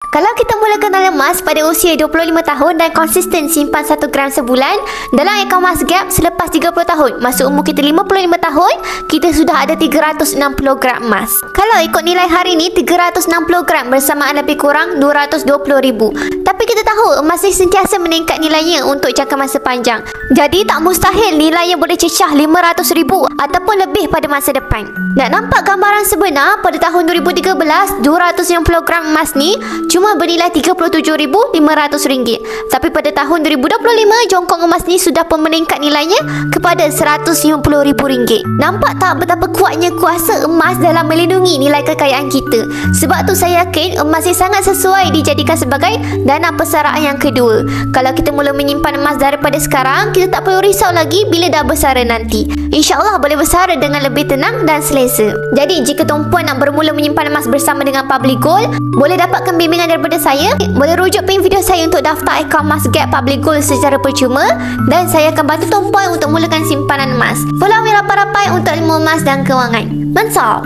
Kalau kita mulakan dalam emas pada usia 25 tahun dan konsisten simpan 1 gram sebulan dalam akaun Mas Gap selepas 30 tahun, masa umur kita 55 tahun, kita sudah ada 360 gram emas. Kalau ikut nilai hari ni, 360 gram bersamaan lebih kurang 220,000. Tapi kita tahu emas ni sentiasa meningkat nilainya untuk jangka masa panjang. Jadi tak mustahil nilainya boleh cecah 500,000 ataupun lebih pada masa depan. Nak nampak gambaran sebenar, pada tahun 2013, 290 gram emas ni cuma bernilai RM37,500. Tapi pada tahun 2025, jongkong emas ni sudah pun meningkat nilainya kepada RM150,000. Nampak tak betapa kuatnya kuasa emas dalam melindungi nilai kekayaan kita? Sebab tu saya yakin emas ni sangat sesuai dijadikan sebagai dana persaraan yang kedua. Kalau kita mula menyimpan emas daripada sekarang, kita tak perlu risau lagi bila dah bersara nanti. InsyaAllah boleh bersara dengan lebih tenang dan selesa. Jadi jika tuan-puan nak bermula menyimpan emas bersama dengan Public Gold, boleh dapatkan bimbingan daripada saya. Boleh rujuk pin video saya untuk daftar akaun Mas Gap Public Gold secara percuma, dan saya akan bantu tuan-puan untuk mulakan simpanan emas. Follow kami rapat-rapat untuk ilmu emas dan kewangan. Mantap!